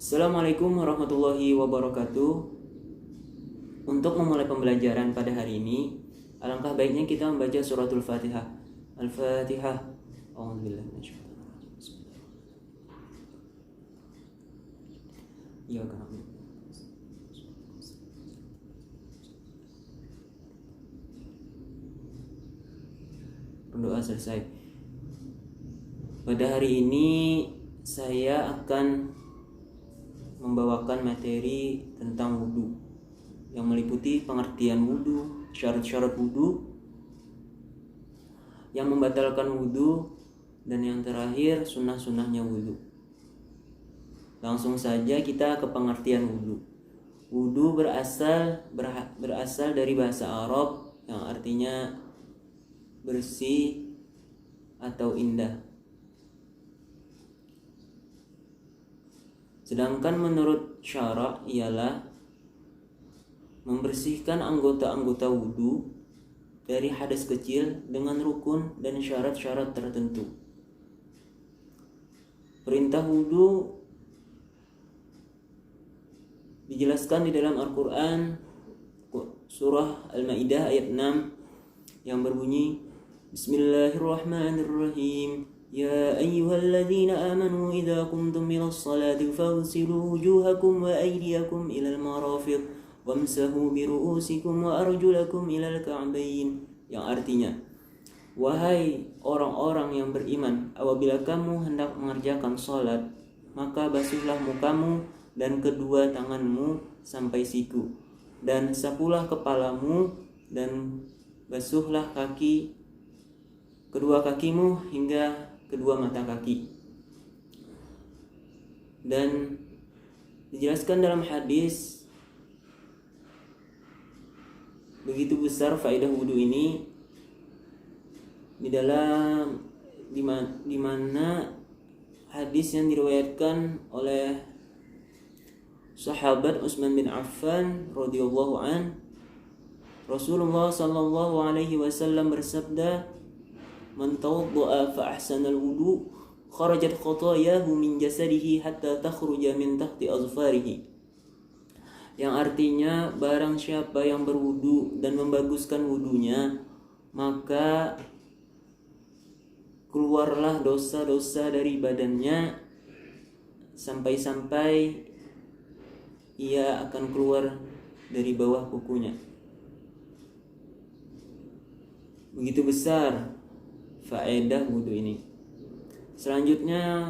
Assalamualaikum warahmatullahi wabarakatuh. Untuk memulai pembelajaran pada hari ini, alangkah baiknya kita membaca suratul Fatihah. Al-Fatihah. A'udzubillahi minasyaitonir rajim. Bismillah. Iya kan. Berdoa selesai. Pada hari ini saya akan membawakan materi tentang wudhu yang meliputi pengertian wudhu, syarat-syarat wudhu, yang membatalkan wudhu, dan yang terakhir sunnah-sunnahnya wudhu. Langsung saja kita ke pengertian wudhu. Wudhu berasal dari bahasa Arab yang artinya bersih atau indah. Sedangkan menurut syara' ialah membersihkan anggota-anggota wudhu dari hadas kecil dengan rukun dan syarat-syarat tertentu. Perintah wudhu dijelaskan di dalam Al-Quran surah Al-Ma'idah ayat 6 yang berbunyi Bismillahirrahmanirrahim. يا أيها الذين آمنوا إذا قمتم إلى الصلاة فاغسلوا وجوهكم وأيديكم إلى المرافق وامسحوا برؤوسكم وأرجلكم إلى الكعبين, yang artinya, wahai orang-orang yang beriman, apabila kamu hendak mengerjakan salat, maka basuhlah mukamu dan kedua tanganmu sampai siku, dan sapulah kepalamu, dan basuhlah kedua kakimu hingga kedua mata kaki. Dan dijelaskan dalam hadis, begitu besar faedah wudhu ini di mana hadis yang diriwayatkan oleh sahabat Utsman bin Affan radhiyallahu an, Rasulullah sallallahu alaihi wasallam bersabda, Man tawadda'a fa ahsana al-wudu kharajat khatayahu min jasadihi hatta takhruja min tahti azfarihi, yang artinya barang siapa yang berwudu dan membaguskan wudunya, maka keluarlah dosa-dosa dari badannya sampai-sampai ia akan keluar dari bawah kukunya. Begitu besar faedah wudhu ini. Selanjutnya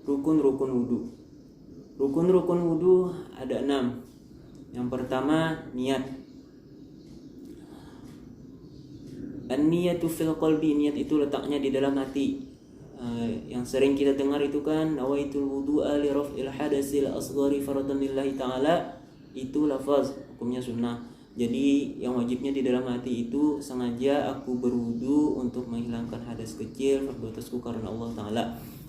rukun-rukun wudhu. Rukun-rukun wudhu ada 6. Yang pertama, niat. An-niyatu fil qalbi, niat itu letaknya di dalam hati. Yang sering kita dengar itu kan nawaitul wudu'a li raf'il hadasil asghari faradan lillahi ta'ala, itu lafaz, hukumnya sunnah. Jadi yang wajibnya di dalam hati itu, sengaja aku berwudu untuk menghilangkan hadas kecil fardu atasku karena Allah Ta'ala.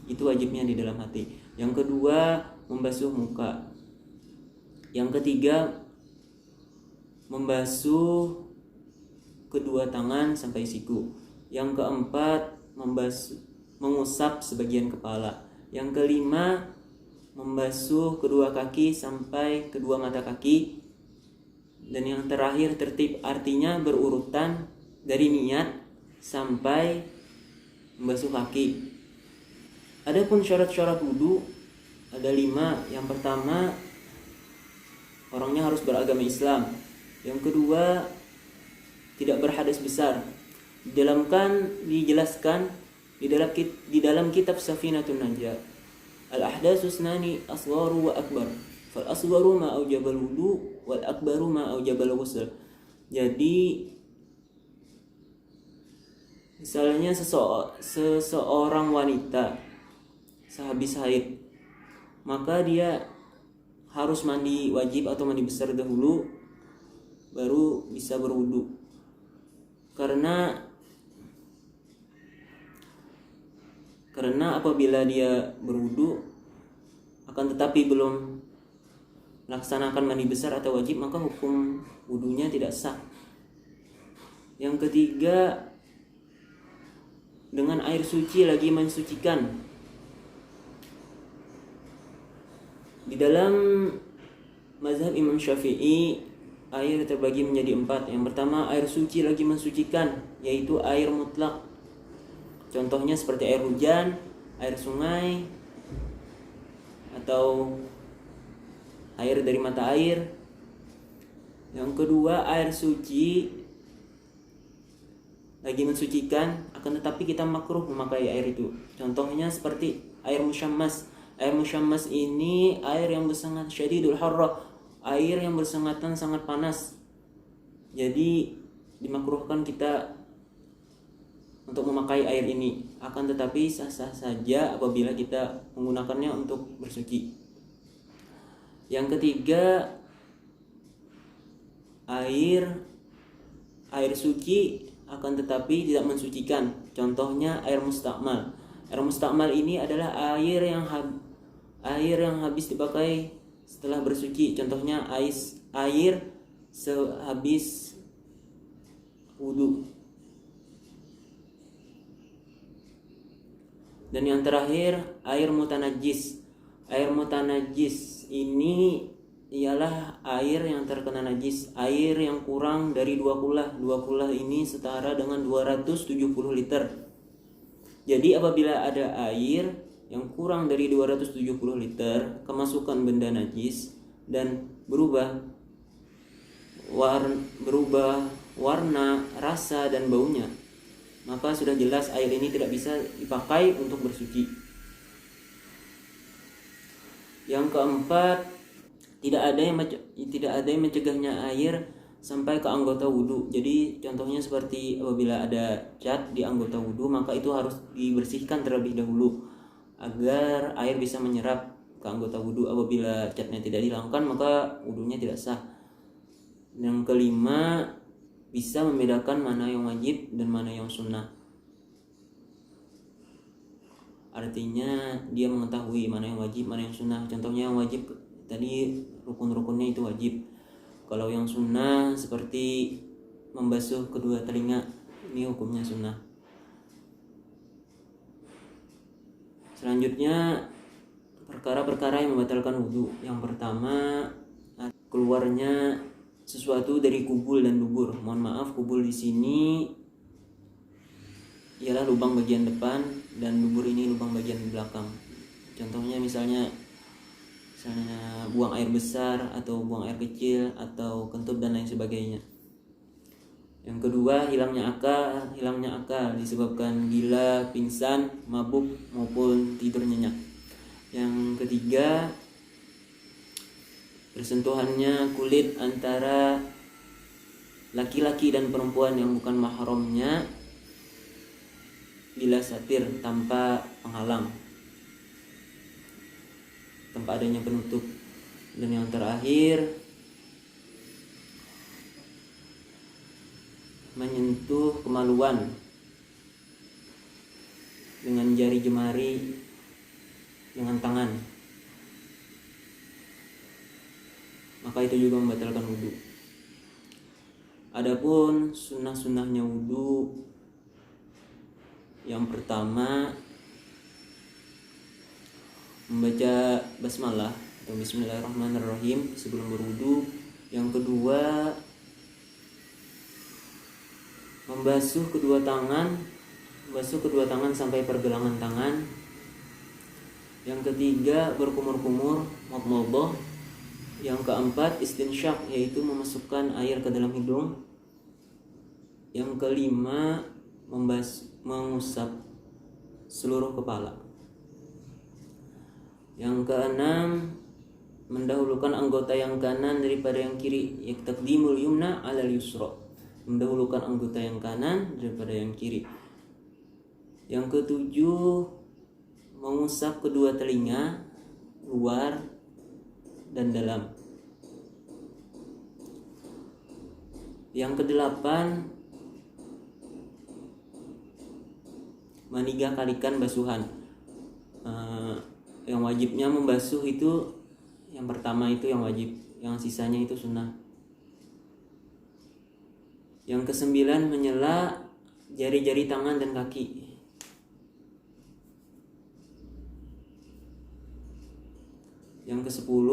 Itu wajibnya di dalam hati. Yang kedua, membasuh muka. Yang ketiga, membasuh kedua tangan sampai siku. Yang keempat, mengusap sebagian kepala. Yang kelima, membasuh kedua kaki sampai kedua mata kaki. Dan yang terakhir tertib, artinya berurutan dari niat sampai membasuh kaki. Adapun syarat-syarat wudhu ada 5. Yang pertama, orangnya harus beragama Islam. Yang kedua, tidak berhadas besar. Dijelaskan di dalam kitab Safinatun Najah, al-ahdatsu sunani asgharu wa akbar. Fal asgharu ma aujabal wudu wal akbaru ma aujabal ghusl. Jadi misalnya seseorang wanita sehabis haid, maka dia harus mandi wajib atau mandi besar dahulu baru bisa berwudu. Karena apabila dia berwudu akan tetapi belum melaksanakan mandi besar atau wajib, maka hukum wudunya tidak sah. Yang ketiga, dengan air suci lagi mensucikan Di dalam mazhab Imam Syafi'i, air terbagi menjadi 4. Yang pertama, air suci lagi mensucikan, yaitu air mutlak. Contohnya seperti air hujan, air sungai, atau air dari mata air. Yang kedua, air suci lagi mensucikan, akan tetapi kita makruh memakai air itu. Contohnya seperti air musyammas. Air musyammas ini air yang bersangat syadidul harrah, air yang bersengatan sangat panas. Jadi dimakruhkan kita untuk memakai air ini. Akan tetapi sah-sah saja apabila kita menggunakannya untuk bersuci. Yang ketiga, air suci akan tetapi tidak mensucikan. Contohnya air mustakmal. Air mustakmal ini adalah air yang habis dipakai setelah bersuci. Contohnya air sehabis wudu. Dan yang terakhir, air mutanajis. Air mutanajis ini ialah air yang terkena najis, air yang kurang dari 2 kulah. 2 kulah ini setara dengan 270 liter. Jadi apabila ada air yang kurang dari 270 liter kemasukan benda najis dan berubah warna, rasa dan baunya, maka sudah jelas air ini tidak bisa dipakai untuk bersuci. Yang keempat, tidak ada yang mencegahnya air sampai ke anggota wudhu. Jadi contohnya seperti apabila ada cat di anggota wudhu, maka itu harus dibersihkan terlebih dahulu agar air bisa menyerap ke anggota wudhu. Apabila catnya tidak dihilangkan, maka wudhunya tidak sah. Yang kelima, bisa membedakan mana yang wajib dan mana yang sunnah. Artinya dia mengetahui mana yang wajib, mana yang sunnah. Contohnya yang wajib tadi rukun-rukunnya itu wajib. Kalau yang sunnah seperti membasuh kedua telinga, ini hukumnya sunnah. Selanjutnya, perkara-perkara yang membatalkan wudhu. Yang pertama, keluarnya sesuatu dari kubul dan dubur. Mohon maaf, kubul di sini ialah lubang bagian depan dan dubur ini lubang bagian belakang. Contohnya misalnya buang air besar atau buang air kecil atau kentut dan lain sebagainya. Yang kedua, hilangnya akal disebabkan gila, pingsan, mabuk maupun tidur nyenyak. Yang ketiga, bersentuhannya kulit antara laki-laki dan perempuan yang bukan mahramnya bila satir, tanpa penghalang, tanpa adanya penutup. Dan yang terakhir, menyentuh kemaluan dengan jari jemari dengan tangan, maka itu juga membatalkan wudhu. Adapun sunnah-sunnahnya wudhu, yang pertama, membaca basmalah atau bismillahirrahmanirrahim sebelum berwudu. Yang kedua, membasuh kedua tangan sampai pergelangan tangan. Yang ketiga, berkumur-kumur, madmadah. Yang keempat, istinsyak, yaitu memasukkan air ke dalam hidung. Yang kelima, mengusap seluruh kepala. Yang keenam, mendahulukan anggota yang kanan daripada yang kiri, taqdimul yumna 'alal yusra, mendahulukan anggota yang kanan daripada yang kiri. Yang ketujuh, mengusap kedua telinga, luar dan dalam. Yang kedelapan, meniga-kalikan basuhan. Yang wajibnya membasuh itu yang pertama itu yang wajib, yang sisanya itu sunnah. Yang kesembilan, menyela jari-jari tangan dan kaki. Yang ke-10,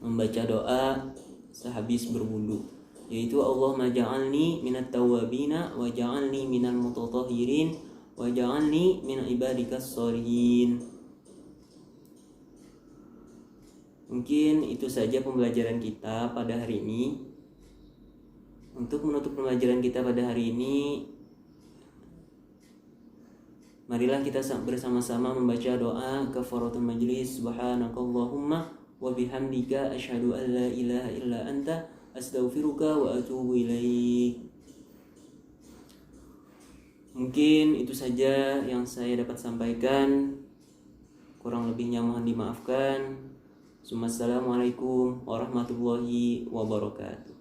membaca doa sehabis berwudu, yaitu Allahumma ja'alni minat tawwabina wa ja'alni minal mutatahhirin wa ja'alni min ibadikas sholihin. Mungkin itu saja pembelajaran kita pada hari ini. Untuk menutup pembelajaran kita pada hari ini, marilah kita bersama-sama membaca doa kafaratul majlis. Subhanakallahumma wa bihamdika asyhadu an la ilaha illa anta astaghfiruka wa atubu ilaik. Mungkin itu saja yang saya dapat sampaikan. Kurang lebihnya mohon dimaafkan. Assalamualaikum warahmatullahi wabarakatuh.